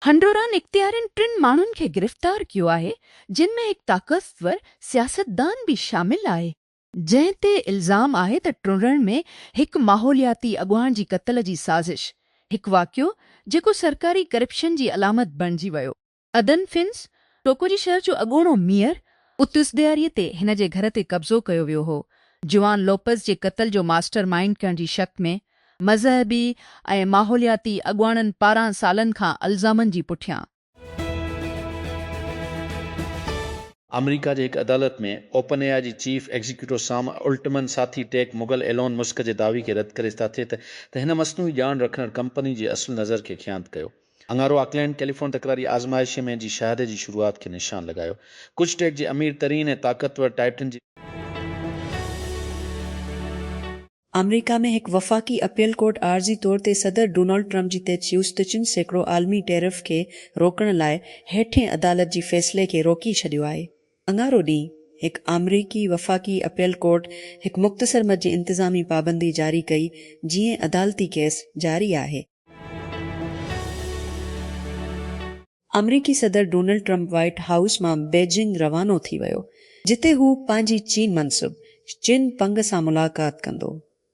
हंडोरान इख्तियारनि 3 माण्हुनि खे गिरफ़्तार कयो आहे, जिन में हिकु ताक़तवर सियासतदान बि शामिल आहे, जंहिं ते इल्ज़ाम आहे त टुरण में हिकु माहौलियाती अॻुवाण जी क़त्ल जी साज़िश, हिकु वाक़ियो जेको सरकारी करप्शन जी अलामत बणिजी वियो। अदन फिन्स, टोकोजी शहर जो अॻूणो मेयर, उतुस ॾियारीअ ते हिन जे घर ते कब्ज़ो कयो वियो हो। जुआन लोपस जे क़त्ल जो मास्टर माइंड करण जी शक में मज़हबी ऐं माहौलियाती अॻुवाणनि 12 सालनि खां इल्ज़ामनि जी पुठियां। अमेरिका जी हिकु अदालत में ओपन एआई जी चीफ एग्जीक्यूटिव साम अल्टमन साथी टेक मुग़ल एलोन मस्क जे दावी खे रद्द करे था थिए त हिन मसनूई ॼाण रखंदड़ कंपनी जी असुल नज़र खे ख़यानत कयो। अंगारो ऑकलैंड कैलिफोर्न तकरारी आज़माइश में जी शहादत जी शुरूआत खे निशान लॻायो। कुझु टेक जे अमीर तरीन ऐं ताक़तवर टाइटन जी अमेरिका में हिकु वफ़ाक़ी अपील कोर्ट आर्ज़ी तौर ते सदर डोनाल्ड ट्रंप जी ते चयूस त 3% आलमी टैरिफ खे रोकण लाइ हेठें अदालत जी फ़ैसिले खे रोकी छॾियो आहे। अंगारो ॾींहुं हिकु अमरीकी वफ़ाक़ी अपील कोर्ट हिकु मुख़्तसर मद जी इंतिज़ामी पाबंदी जारी कई, जीअं अदालती केस जारी आहे। अमरीकी सदर डोनाल्ड ट्रंप व्हाइट हाउस मां बेजिंग रवानो थी वियो, जिते हू पंहिंजी चीन मनसूब चिनपंग सां मुलाक़ात कंदो।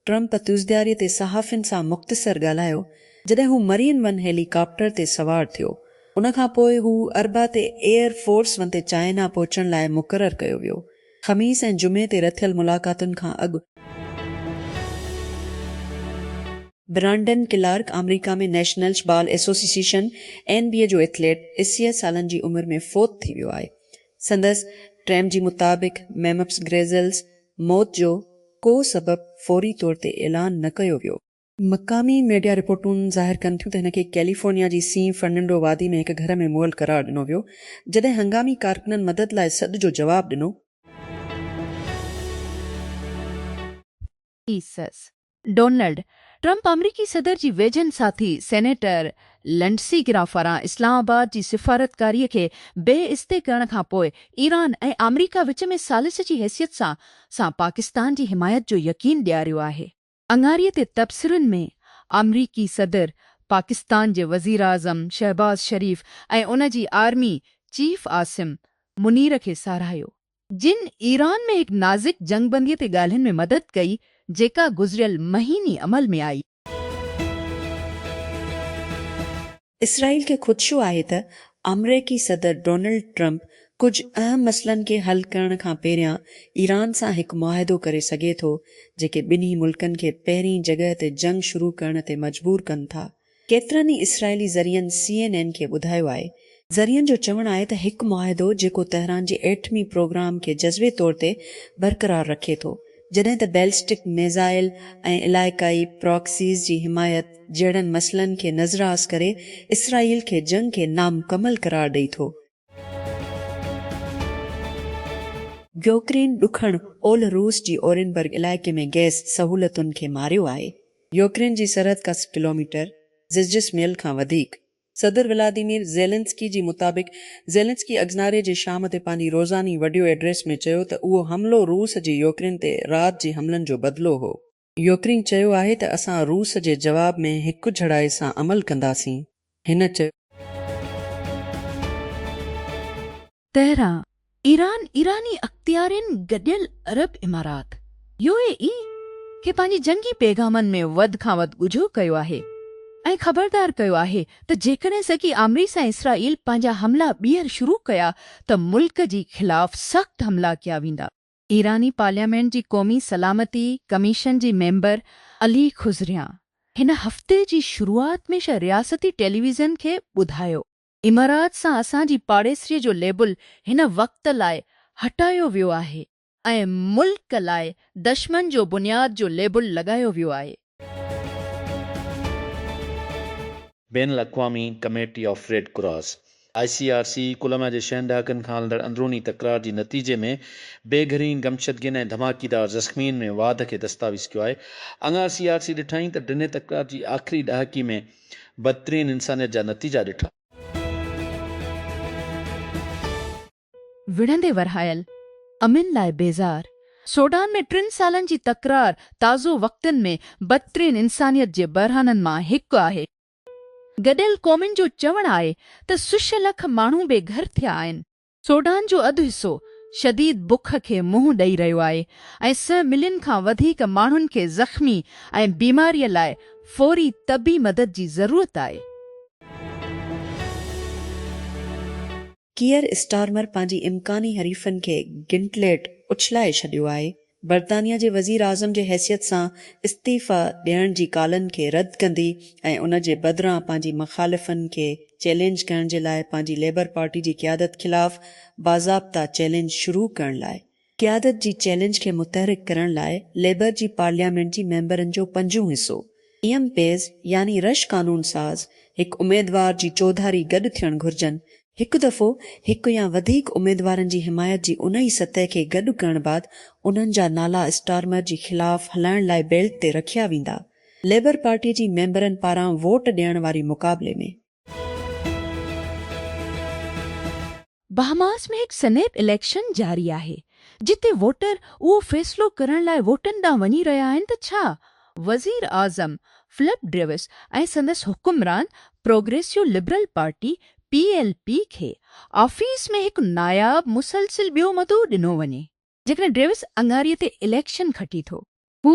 ट्रंप तुज़दियारीअ ते सहाफ़ियुनि सां मुख़्तसर ॻाल्हायो जॾहिं हू मरीन वन हेलीकॉप्टर ते सवार थियो। उन खां पोइ हू अरबा ते एयर फोर्स वन ते चाइना पहुचण लाइ मुक़ररु कयो वियो। ख़मीस ऐं जुमे ते रथियल मुलाक़ातुनि खां अॻु ब्रांडन क्लार्क अमेरिका में नेशनल बाल एसोसिएशन NBA जो एथलीट 80 सालनि जी उमिरि में फ़ौत थी वियो आहे। संदसि ट्रैम जी मुताबिक़ मैमप्स ग्रेज़ल्स मौत जो को सबब फौरी तौर ते ऐलान न कयो वियो। मक़ामी मीडिया रिपोर्टूं ज़ाहिर कनि थियूं त हिन खे कैलिफोर्निया जी सी फर्नांडो वादी में हिकु घर में मुअल करार ॾिनो वियो, जॾहिं हंगामी कारकुननि मदद लाइ सॾ जो जवाबु ॾिनो। डोनाल्ड ट्रंप अमरीकी सदर जी वेझनि साथी सेनेटर लिंडसी ग्राहम पारां इस्लामाबाद जी सिफ़ारतकारीअ खे बेइज़्ती करण खां पोइ ईरान ऐं अमरीका विच में सालिस जी हैसियत सां पाकिस्तान जी हिमायत जो यकीन ॾियारियो आहे। अंगारीअ ते तबसरनि में अमरीकी सदर पाकिस्तान जे वज़ीर आज़म शहबाज शरीफ़ ऐं उन जी आर्मी चीफ आसिम मुनीर खे साराहियो, जिन ईरान में हिकु नाज़िक जंगबंदीअ ते ॻाल्हियुनि में मदद कई, जेका गुज़िरियल महीने अमल में आई। इसराइल खे ख़ुदशो आहे त अमरीकी सदर डोनाल्ड ट्रंप कुझु अहम मसइलनि खे हल करण खां पहिरियां ईरान सां हिकु मुआहिदो करे सघे थो, जेके ॿिन्ही मुल्कनि खे पहिरीं जॻह ते जंग शुरू करण ते मजबूर कनि था। केतिरनि ई इसराइली ज़रियनि CNN खे ॿुधायो आहे। ज़रियनि जो चवणु आहे त हिकु मुआहिदो जेको तेहरान जे एटमी प्रोग्राम खे जज़्बे तौर ते बरक़रार रखे थो, जॾहिं त बैलिस्टिक मिसाइल ऐं इलाइक़ाई प्रॉक्सीज़ जी हिमायत जहिड़नि मसइलनि खे नज़रअंदाज़ करे इसराइल खे जंग खे नामुकमल करार ॾेई थो। यूक्रेन ॾुखण ओलह रूस जी ओरेनबर्ग इलाइक़े में गैस सहूलतुनि खे मारियो आहे। यूक्रेन जी सरहद खां किलोमीटर 10 मील खां वधीक। सदर व्लादिमीर ज़ेलेंस्की जी मुताबिक़ ज़ेलेंस्की अॻनारे जे शाम ते पंहिंजी रोज़ानी वीडियो एड्रेस में चयो त उहो हमिलो रूस जे यूक्रेन ते राति जे हमलनि जो बदिलो हो। यूक्रेन चयो आहे त असां रूस जे जवाब में हिकु झड़ाई सां अमल कंदासीं। हिन चयो तेहरान ईरान ईरानी अख्तियारनि गॾियल अरब इमारात UAE खे पंहिंजी जंगी पैगामनि में वधि खां वधि ॻुझो कयो आहे ऐं ख़बरदार कयो आहे त जेकॾहिं सकी आमरीस ऐं इसराइल पंहिंजा हमला ॿीहर शुरू कया त मुल्क जी ख़िलाफ़ सख़्त हमला कया वेंदा। ईरानी पार्लियामेंट जी क़ौमी सलामती कमीशन जी मेंबर अली खुज़रिया हिन हफ़्ते जी शुरूआत में रियासती टेलीविज़न खे ॿुधायो, इमारात सां असांजी पाड़ेसरीअ जो लेबल हिन वक़्त लाइ हटायो वियो आहे ऐं मुल्क लाइ दुश्मन जो बुनियाद जो लेबल लॻायो वियो आहे। बैन अल-अक़वामी committee of red cross ICRC कुलमा जे 6 ॾहाकनि खां हलंदड़ अंदरूनी तकरार जी नतीजे में बेघरीन गमशदगियुनि ऐं धमाकेदार ज़ख़्मियुनि में वाध खे दस्तावेज़ कयो आहे। अङा CRC ॾिठाई त ॾिने तकरार जी आख़िरी ॾहाकी में बदतरीन इंसानियत जा नतीजा ॾिठा। विढ़ंदे वरहायल अमिन लाइ बेज़ार सोडान में 3 सालनि जी तकरार ताज़ो वक़्तनि में बदतरीन इंसानियत जे बहराननि मां हिकु आहे। गॾियल क़ौमुनि जो चवणु आहे त सुश लख माण्हू बेघर थिया आहिनि। सोडान जो अधु हिसो शदीद बुख खे मुंहुं ॾेई रहियो आहे ऐं 100 मिलियन खां वधीक माण्हुनि खे ज़ख़्मी ऐं बीमारीअ लाइ फ़ौरी तबी मदद जी ज़रूरत आहे। कियर स्टारमर पंहिंजी इम्कानी हरीफ़नि खे गिंटलेट उछलाए छॾियो आहे। बर्तानिया जे वज़ीर आज़म जे हैसियत सां इस्तीफ़ा ॾियण जी कालनि खे रद्द कंदी ऐं उन जे बदिरां पंहिंजी मुख़ालिफ़नि खे चैलेंज करण जे लाइ पंहिंजी लेबर पार्टी जी क़यादत ख़िलाफ़ बाज़ाब्ता चैलेंज शुरू करण लाइ क़यादत जी चैलेंज खे मुतहरिक करण लाइ लेबर जी पार्लियामेंट जी मेंबरनि जो 5 हिसो पेज़ यानी रश कानून साज़ हिकु उमेदवार जी चौधारी गॾु थियणु घुर्जनि। हिकु दफ़ो हिकु या वधीक उमेदवारनि जी हिमायत जी उन ई सतह खे गॾु करण बाद उन्हनि जा नाला स्टारमर जी ख़िलाफ़ हलाइण लाइ बेल्ट ते रखिया वेंदा। लेबर पार्टी जी मेंबरनि पारां वोट ॾियण वारी मुक़ाबले में बहामास में हिकु सेनेट इलेक्शन जारी आहे जिते वोटर उहो फ़ैसिलो करण लाइ वोटनि ॾांहुं वञी रहिया आहिनि त छा वज़ीर आज़म फिलिप ड्रेविस ऐं संदसि हुकुमरान प्रोग्रेसिव लिबरल पार्टी PLP खे ऑफिस में हिकु नायाब मुसलसिल ॿियो मदो ॾिनो वञे। जेकॾहिं ड्रेविस अंगारीअ ते इलेक्शन खटी थो, हू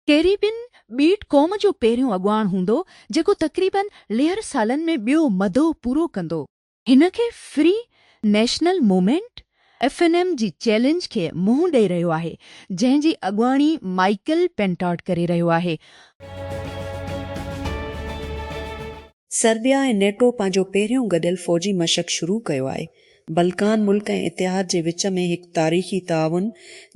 कैरिबियन ॿीट क़ौम जो पहिरियों अॻुवाण हूंदो जेको तक़रीबन 1.5 सालनि में ॿियो मदो पूरो कंदो। हिन खे फ्री नेशनल मूवमेंट FNM जी चैलेंज खे मुंहुं ॾेई रहियो आहे, जंहिं जी अॻुवाणी माइकल पेंटाट करे रहियो आहे। सर्बिया ऐं नेटो पंहिंजो पहिरियों गॾियल फ़ौजी मशक़ शुरू कयो आहे। बल्कान मुल्क ऐं इतिहाद जे विच में हिकु तारीख़ी ताउन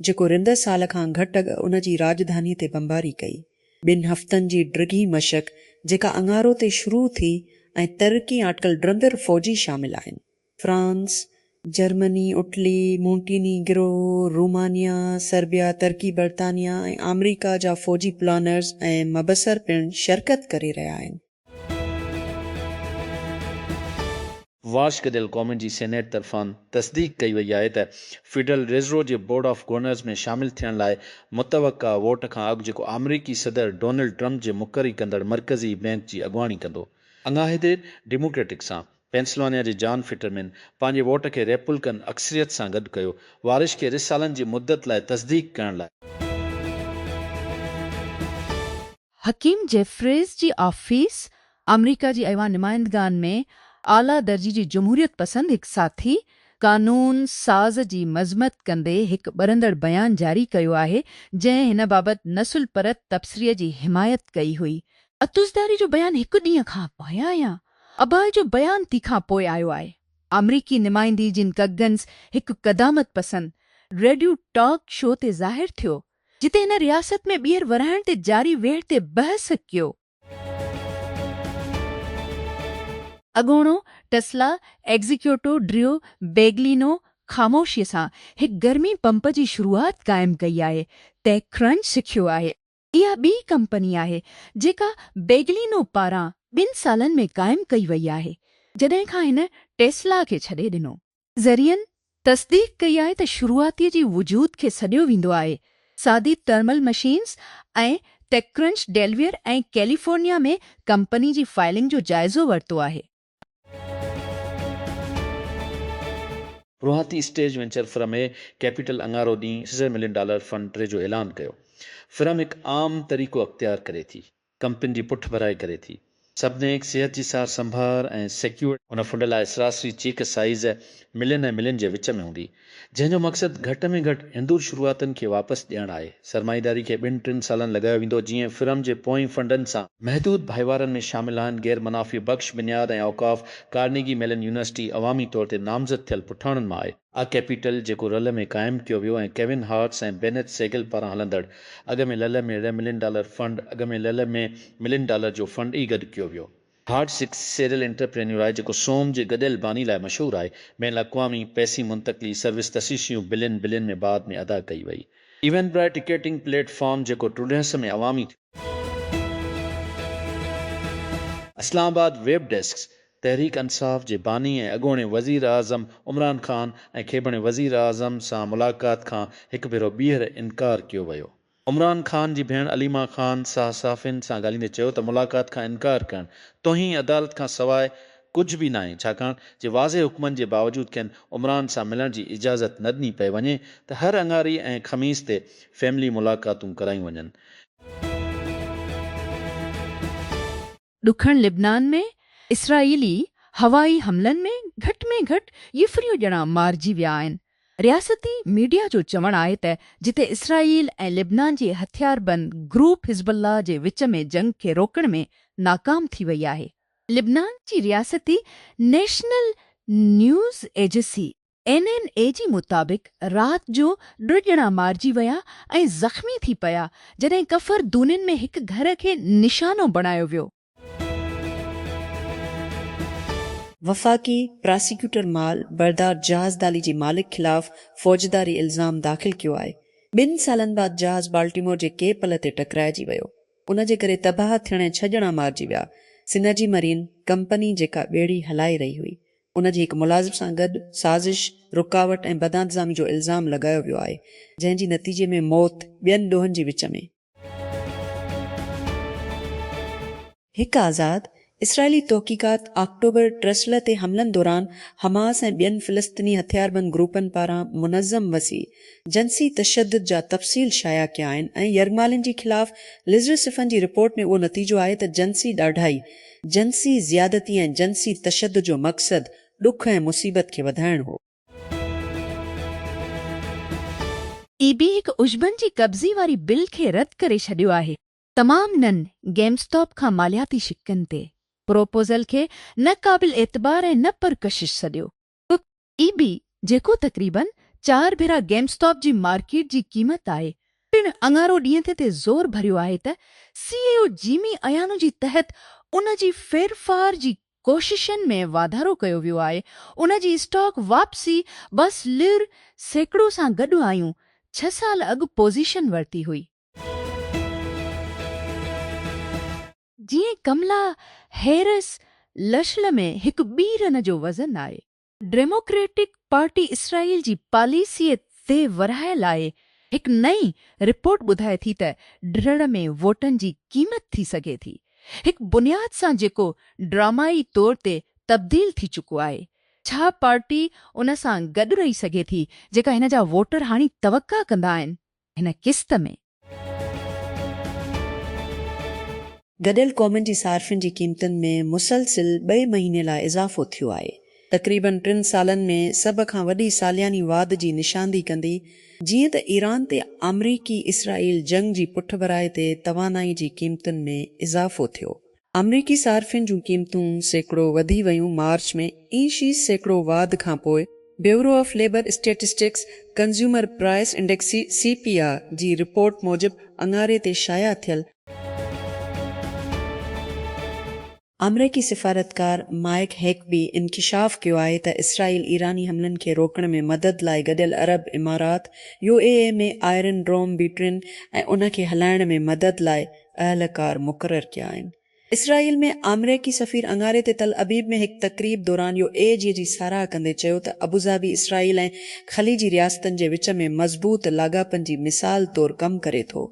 जेको रिंद साल खां घटि अॻु उन जी राजधानी ते बमबारी कई। 2 हफ़्तनि जी ड्रिगी मशक़ जेका अंगारो ते शुरू थी ऐं तरक़ी आटकल ड्रंदड़ फ़ौजी शामिल आहिनि। France, Germany, Italy, Montenegro, Romania, Serbia, तुर्की, बर्तानिया ऐं अमेरिका जा फ़ौजी प्लानर्स ऐं मबसर पिणु शिरकत करे रहिया आहिनि। वाश गॾियल क़ौमुनि जी सेनेट तरफ़ां तस्दीक कई वई आहे त federal reserve J board of governors में शामिल थियण लाइ मुतवक़ा वोट खां अॻु जेको अमरीकी सदर डोनाल्ड ट्रंप जे मुक़ररी कंदड़ मरकज़ी बैंक जी अॻुवाणी कंदो। अङाहिदे डेमोक्रेटिक सां पेंसिल्वानिया जे जॉन फिटरमैन पंहिंजे वोट खे रेपब्लिकन अक्सरियत सां गॾु कयो, वारिश खे 2 सालनि जी मुदत लाइ तस्दीक करण लाइ। हकीम जेफ्रीज़ जी ऑफिस अमरीका जी ऐवान नुमाइंदगान में आला दर्जी जी जमहूरियत पसंद हिकु साथी कानून साज़ जी मज़मत कंदे हिकु ॿरंदड़ बयान जारी कयो आहे, जंहिं हिन बाबति नसुल परत तबसरीअ जी हिमायत कई हुई। अतुज़दारी जो बयान 1 ॾींहं खां पोयां या अबाए जो बयान तंहिंखां पोइ आयो आहे। अमरीकी नुमाइंदी जिन कगन्स हिकु क़दामत पसंद रेडियो टॉक शो ते ज़ाहिर थियो, जिते हिन रियासत में ॿीहर वराइण ते जारी वेढ़ ते बहस कयो। अॻोणो टेस्ला एग्जीक्यूटिव ड्रियो बेगलिनो ख़ामोशीअ सां हिकु गर्मी पंप जी शुरूआत क़ाइमु कई आहे। टेकक्रंच सिखियो आहे। इहा ॿी कंपनी आहे जेका बेगलिनो पारां 2 सालनि में क़ाइमु कई वई आहे, जॾहिं खां हिन टेस्ला खे छॾे ॾिनो। ज़रियनि तस्दीक कई आहे त शुरूआतीअ जी वजूद खे सॾियो वेंदो आहे। सादी थर्मल मशीन्स ऐं टेकक्रंच डेलवियर ऐं कैलिफोर्निया में कंपनी जी फाइलिंग जो जाइज़ो वरितो आहे। रुहाती स्टेज वेंचर फर्म कैपिटल अंगारो ॾींहुं $6 मिलियन फंड टे जो ऐलान कयो। फर्म हिकु आम तरीक़ो अख़्तियार करे थी, कंपनी जी पुठ भराए करे थी। सभिनी सिहत जी सार संभाल ऐं सिक्योर उन फंड लाइ सरासरी चेक साइज़ मिलियन ऐं मिलियन जे विच में हूंदी, जंहिंजो मक़सदु घटि में घटि हिंदूर शुरूआतनि खे वापसि ॾियणु आहे। सरमाईदारी खे 2-3 सालनि लॻायो वेंदो, जीअं फर्म जे पोएं फंडनि सां महदूद भाईवारनि में शामिल आहिनि। गैर मुनाफ़ी बख़्श बुनियाद ऐं औक़ाफ़ कार्नेगी मेलन यूनिवर्सिटी अवामी तौर ते नामज़द थियल पुठाणनि मां आहे। आ कैपिटल जेको रल में क़ाइमु कयो वियो ऐं केविन हार्ट्स ऐं बेनेट सेगल पारां हलंदड़ अॻ में लल में $1 मिलियन फंड अॻ में लल में $1 मिलियन जो फंड ई गॾु कयो वियो। हार्ट्स हिकु सीरियल एंटरप्रेन्योर आहे जेको सोम जे गॾियल बानी लाइ मशहूरु आहे। बैन अक़वामी पैसी मुंतक़िली सर्विस तसीसियूं बिलियन में बाद में अदा कई वई। इवेंट ब्राइट टिकेटिंग प्लेटफॉर्म जेको टूडस में अवामी इस्लामाबाद वेब डेस्क तहरीक इंसाफ़ जे बानी ऐं अॻोणे वज़ीर आज़म इमरान ख़ान ऐं खेबणे वज़ीर आज़म सां मुलाक़ात खां हिकु भेरो ॿीहर इनकार कयो वियो। इमरान ख़ान जी भेण अलीमा ख़ान सहाफ़ियुनि सां ॻाल्हाईंदे चयो त मुलाक़ात खां इनकार करणु तोहीं अदालत खां सवाइ कुझु बि न आहे, छाकाणि जे वाज़े हुकमनि जे बावजूदु खेनि उमरान सां मिलण जी इजाज़त न ॾिनी पई वञे त हर अंगारी ऐं ख़मीस ते फैमिली मुलाक़ातूं करायूं वञनि। ॾुखण लिबनान में इसराईली हवाई हमलनि में घटि यिफरियूं ॼणा मारिजी विया आहिनि। रियासती मीडिया जो चवणु आहे त जिते इसराईल ऐं लिबनान जे हथियारबंद ग्रुप हिज़बुल्लाह जे विच में जंग खे रोकण में नाकाम थी वई आहे। लिबनान जी रियासती नेशनल न्यूज़ एजेंसी NNA जी मुताबिक़ राति जो 2 ॼणा मारिजी विया ऐं ज़ख़्मी थी पिया जॾहिं कफ़र दूनिन में हिकु घर खे निशानो बणायो वियो। वफ़ाक़ी प्रोसिक्यूटर माल बरदार जहाज़ दाली जी मालिक ख़िलाफ़ फ़ौजदारी इल्ज़ाम दाख़िल कयो आहे। 2 सालनि बाद जहाज़ बाल्टीमोर जे केपल ते टकराइजी वियो। उन जे करे तबाह थियण 6 ॼणा मारिजी विया। सिनर्जी मरीन कंपनी जेका ॿेड़ी हलाई रही हुई उन जे हिकु मुलाज़िम सां गॾु साज़िश, रुकावट ऐं बदइंतज़ामी जो इल्ज़ाम लॻायो वियो आहे, जंहिं जी नतीजे में मौत 2 ॾोहनि जे विच में। हिकु आज़ाद इसराइली तहक़ीक़ात अक्टूबर ट्रसले ते हमलनि दौरान हमास ऐं ॿियनि फ़िलिस्तीनी हथियारबंद ग्रुपनि पारां मुनज़्ज़म वसी जंसी तशद्दुद जा तफ़सील शाया कया आहिनि ऐं यरमालिन जी ख़िलाफ़ लिज़र सिफ़न जी रिपोर्ट में उहो नतीजो आहे त जंसी ॾाढाई, जंसी ज़ियादती ऐं जंसी तशद्दुद जो मक़सदु ॾुख ऐं मुसीबत खे वधाइणु हो। EB हिकु उजबन जी कब्ज़ी वारी बिल खे रद्द करे छॾियो आहे। तमाम ननि गेमस्टॉप खां मालियाती शिकनि ते प्रोपोज़ल खे न क़ाबिल एतबार ऐं न परकशिश सॾियो। EB जेको तक़रीबन 4 भेरा गेमस्टॉप जी मार्केट जी क़ीमत आहे, पिण अङारो ॾींहं ते ज़ोर भरियो आहे त CEO जीमी अयानो जी तहत उन जी फेरफार जी कोशिशनि में वाधारो कयो वियो आहे। उन जी स्टॉक वापसी बस लिर सैकड़ो सां गॾु आयूं 6 साल अॻु पोज़ीशन वरिती हुई। जीअं कमला हैरिस लशल में हिकु ॿी रन जो वज़न आहे। डेमोक्रेटिक पार्टी इसराइल जी पॉलिसीअ ते वरहायल आहे। हिकु नई रिपोर्ट ॿुधाए थी त ड्रड़ में वोटनि जी क़ीमत थी सघे थी, हिकु बुनियाद सां जेको ड्रामाई तौर ते तब्दील थी चुको आहे। छा पार्टी उन सां गॾु रही सघे थी जेका हिन जा वोटर हाणे तवका कंदा आहिनि? हिन किस्त में गॾियल क़ौमुनि जी सार्फ़िन जी क़ीमतुनि में मुसलसिल 2 महीने लाइ इज़ाफ़ो थियो आहे। तक़रीबन 3 सालनि में सभ खां वॾी सालियानी वाध जी निशानदी कंदी, जीअं त ईरान ते अमरीकी इसराइल जंग जी पुठभराई ते तवानाई जी क़ीमतुनि में इज़ाफ़ो थियो। अमरीकी सार्फ़िन जूं क़ीमतूं सैकड़ो वधी वयूं मार्च में, ईं सैकड़ो वाध खां पोइ bureau of labor statistics consumer price index CPI जी रिपोर्ट मूजिबि अंगारे ते शाया थियल अमरीकी सिफ़ारतकार माइक हेकबी इंकिशाफ़ कयो आहे त इसराइल ईरानी हमलनि खे रोकण में मदद लाइ गॾियल अरब इमारात UAE में आयरन ड्रोम बीटरिन ऐं उन खे हलाइण में मदद लाइ अहलकार मुक़ररु कया आहिनि। इसराइल में अमरीकी सफ़ीर अंगारे ते तल अबीब में हिकु तक़रीब दौरान UAE जी साराह कंदे चयो त अबूज़ाबी इसराइल ऐं ख़लीजी रियासतनि जे विच में मज़बूत लाॻापनि जी मिसाल तौरु कमु करे थो।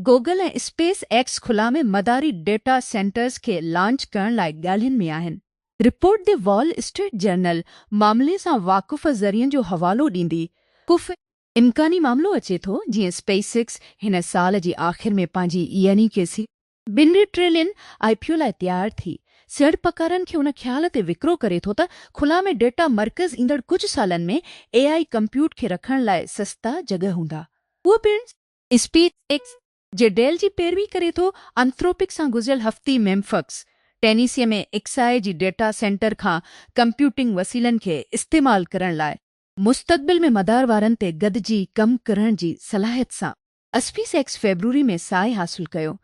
गूगल ऐं स्पेस एक्स खुला में मदारी डेटा सेंटर्स खे लॉन्च करण लाइ ॻाल्हियुनि में आहिनि। रिपोर्ट दे वॉल स्ट्रीट जर्नल मामले सां वाक़ुफ़ ज़रियनि जो हवालो ॾींदी कुफ़ इम्कानी मामिलो अचे थो जीअं SpaceX हिन साल जी आख़िर में पंहिंजी यानी के 2 ट्रिलियन IPO लाइ तयारु थी सीड़पकारनि खे उन ख़्याल ते विकिरो करे थो त खुला में डेटा मर्कज़ ईंदड़ कुझु सालनि में AI कंप्यूट खे रखण लाइ सस्ता जॻह हूंदा। उहो पिणु SpaceX जे डेल जी पैरवी करे थो एंथ्रोपिक सां गुज़िरियल हफ़्ती मेम्फिस टेनेसी में एक्साई जी डेटा सेंटर खां कंप्यूटिंग वसीलनि खे इस्तेमालु करण लाइ मुस्तक़बिल में मदार वारनि ते गॾिजी कमु करण जी सलाहियत सां SpaceX फ़ेब्रुवरी में साए हासिलु कयो।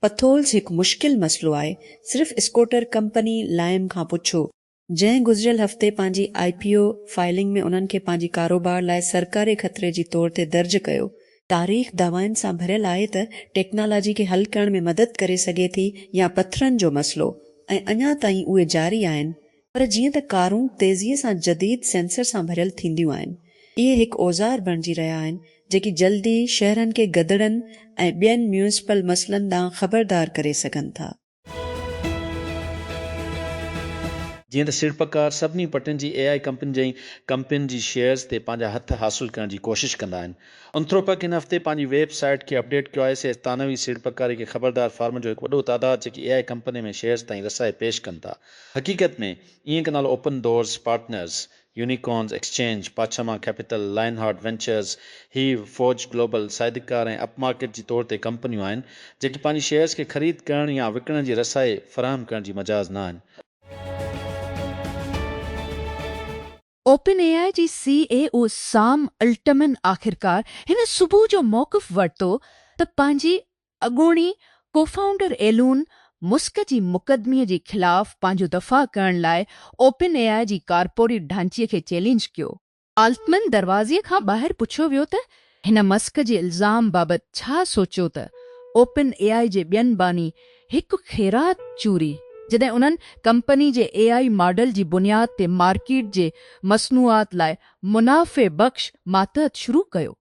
पथोल्स हिकु मुश्किल मसइलो आहे। सिर्फ़ स्कूटर कंपनी लाइम खां पुछो, जंहिं गुज़िरियल हफ़्ते पंहिंजी IPO फाइलिंग में उन्हनि खे पंहिंजी कारोबार लाइ सरकारी ख़तरे जी तौर ते दर्ज कयो। तारीख़ दवाउनि सां भरियल आहे त टेक्नोलॉजी खे हल करण में मदद करे सघे थी या पथरनि जो मसइलो, ऐं अञा ताईं उहे जारी आहिनि। पर जीअं त कारूं तेज़ीअ सां जदीद सेंसर सां भरियल थींदियूं आहिनि, इहे हिकु औज़ार बणिजी रहिया आहिनि जेकी जल्दी शहरनि खे गदड़नि ऐं ॿियनि म्यूनिसिपल मसइलनि ॾांहुं ख़बरदार करे सघनि था। जीअं त सीड़पकार सभिनी पटनि जी AI कंपनियुनि जी शेयर्स ते पंहिंजा हथ हासिल करण जी कोशिश कंदा आहिनि। अंथ्रोपक हिन हफ़्ते पंहिंजी वेबसाइट खे अपडेट कयो आहे से तानवी सीड़पकारी खे ख़बरदार फार्म जो हिकु वॾो तादाद जेकी AI कंपनी में शेयर्स ताईं रसाए पेश कनि था। हक़ीक़त में ईअं के नालो open doors partners, unicorns exchange, Pachama capital, Lionheart ventures, हीव, फोर्ज ग्लोबल, साइदिकार ऐं अपमार्केट जी तौर ते कंपनियूं आहिनि जेकी पंहिंजी शेयर्स खे ख़रीद करण या विकिणण जी रसाए फ़राहम करण जी मजाज़ न आहिनि। ओपन AI जी CEO साम अल्टमन आख़िरकार हिन सुबुह जो मौक़िफ़ वरितो त पंहिंजी अॻूणी कोफाउंडर एलून मुस्क जी मुक़दमीअ जे ख़िलाफ़ पंहिंजो दफ़ा करण लाइ ओपन AI जी कारपोरेट ढांचे खे चैलेंज कयो। आल्टमन दरवाज़े खां ॿाहिरि पुछियो वियो त हिन मस्क जे इल्ज़ाम बाबति छा सोचियो त ओपन AI जे ॿियनि बानी हिकु ख़ैरात चूरी जॾहिं उन्हनि कंपनी जे AI मॉडल जी बुनियाद ते मार्केट जे मसनूआत लाइ मुनाफ़े बख़्श मातहत शुरू कयो।